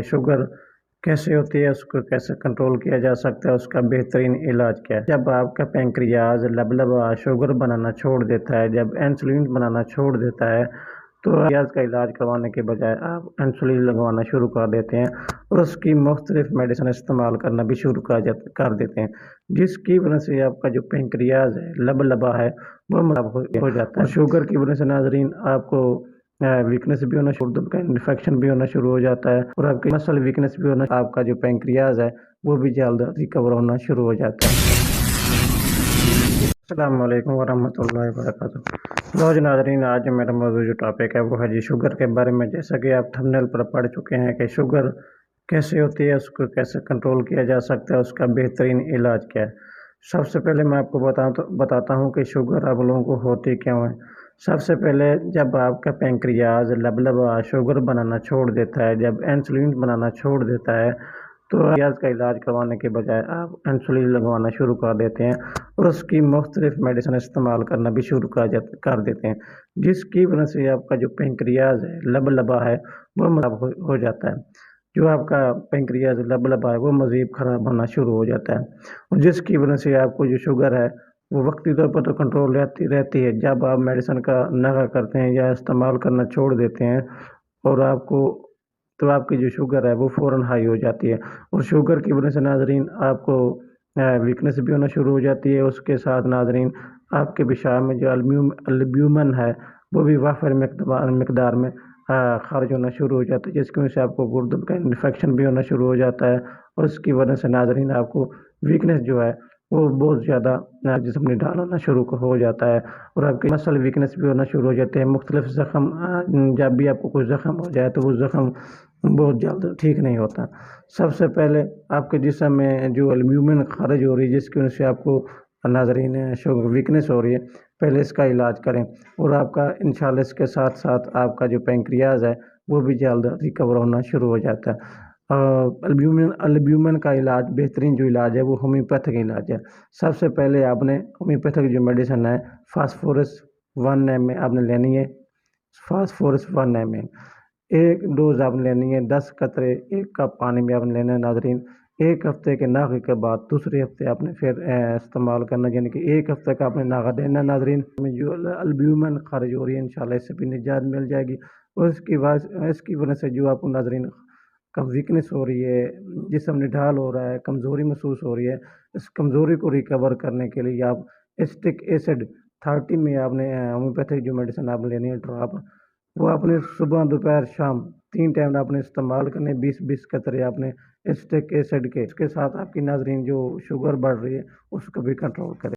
Sugar कैसे होती है, उसको कैसे कंट्रोल किया जा सकता है, उसका बेहतरीन इलाज क्या है। जब आपका पैंक्रियाज लबलबा शुगर बनाना छोड़ देता है, जब इंसुलिन बनाना छोड़ देता है, तो पैंक्रियाज का इलाज करवाने के बजाय आप इंसुलिन लगवाना शुरू कर देते हैं और उसकी मुख्तलिफ मेडिसिन इस्तेमाल करना भी शुरू कर देते हैं, जिसकी वजह से आपका जो पैंक्रियाज है लबलबा है वो हो जाता है। और शुगर की वजह से नाजरीन आपको वीकनेस भी होना शुरू, का इन्फेक्शन भी होना शुरू हो जाता है और आपकी मसल वीकनेस भी होना, आपका जो पैंक्रियाज है वो भी जल्द रिकवर होना शुरू हो जाता है। अस्सलाम वालेकुम वरहमतुल्लाहि वबरकातुहू। लो जी नाज़रीन, आज जो मेरा मौजूद जो टॉपिक है वो है जी शुगर के बारे में। जैसा कि आप थंबनेल पर पढ़ चुके हैं कि शुगर कैसे होती है, उसको कैसे कंट्रोल किया जा सकता है, उसका बेहतरीन इलाज क्या है। सबसे पहले मैं आपको बताता हूँ कि शुगर आप लोगों को होती क्यों है। सबसे पहले जब आपका पैंक्रियाज लबलबा शुगर बनाना छोड़ देता है, जब इंसुलिन बनाना छोड़ देता है, तो पैंक्रियाज का इलाज करवाने के बजाय आप इंसुलिन लगवाना शुरू कर देते हैं और उसकी मुख्तलिफ मेडिसिन इस्तेमाल करना भी शुरू कर देते हैं, जिसकी वजह से आपका जो पैंक्रियाज है लबलबा है वो हो जाता है। जो आपका पैंक्रियाज लबलबा है वो मज़ीद ख़राब होना शुरू हो जाता है और जिसकी वजह से आपको जो शुगर है वो वक्ती तौर पर तो कंट्रोल रहती है। जब आप मेडिसिन का नखा करते हैं या इस्तेमाल करना छोड़ देते हैं और आपकी जो शुगर है वो फ़ौरन हाई हो जाती है और शुगर की वजह से नाजरीन आपको वीकनेस भी होना शुरू हो जाती है। उसके साथ नाजरीन आपके पेशाब में जो एल्ब्यूमिन है वो भी वाफिर मकदार में खारिज होना शुरू हो जाता है, जिसकी वजह से आपको गुर्दों का इन्फेक्शन भी होना शुरू हो जाता है और उसकी वजह से नाजरीन आपको वीकनेस जो है वो बहुत ज़्यादा जिस्म में ढाल होना शुरू हो जाता है और आपकी मसल वीकनेस भी होना शुरू हो जाते हैं। मुख्तलिफ ज़ख्म, जब भी आपको कोई ज़ख्म हो जाए तो वो ज़ख्म बहुत जल्द ठीक नहीं होता। सबसे पहले आपके जिस्म में जो एल्ब्यूमिन खारिज हो रही है, जिसकी वजह से आपको नाजरीन शुगर वीकनेस हो रही है, पहले इसका इलाज करें और आपका इंशाल्लाह इसके साथ साथ आपका जो पैंक्रियाज है वो भी जल्द रिकवर होना शुरू हो जाता है। एल्ब्यूमिन का इलाज, बेहतरीन जो इलाज है वो होम्योपैथिक इलाज है। सबसे पहले आपने होम्योपैथिक जो मेडिसिन है फास्फोरस 1 ml आपने लेनी है। फास्फोरस 1 ml एक डोज आपने लेनी है, 10 कतरे 1 कप पानी में आपने लेना है नाजरीन। एक हफ्ते के नागे के बाद दूसरे हफ्ते आपने फिर इस्तेमाल करना, यानी कि एक हफ्ते का आपने नागा देना नाजरीन। में जो एल्ब्यूमिन खारिज हो रही है इंशाल्लाह इससे भी निजात मिल जाएगी और इसकी वजह से जो आपको नाजरीन कम वीकनेस हो रही है, जिस्म निढाल हो रहा है, कमज़ोरी महसूस हो रही है, इस कमज़ोरी को रिकवर करने के लिए आप एसिटिक एसिड 30 में आपने होम्योपैथिक जो मेडिसिन आप लेनी है ड्रॉप, वो आपने सुबह दोपहर शाम 3 टाइम आपने इस्तेमाल करने, 20-20 कतरे आपने एसिटिक एसिड के। इसके साथ आपकी नाजरीन जो शुगर बढ़ रही है उसको भी कंट्रोल करें।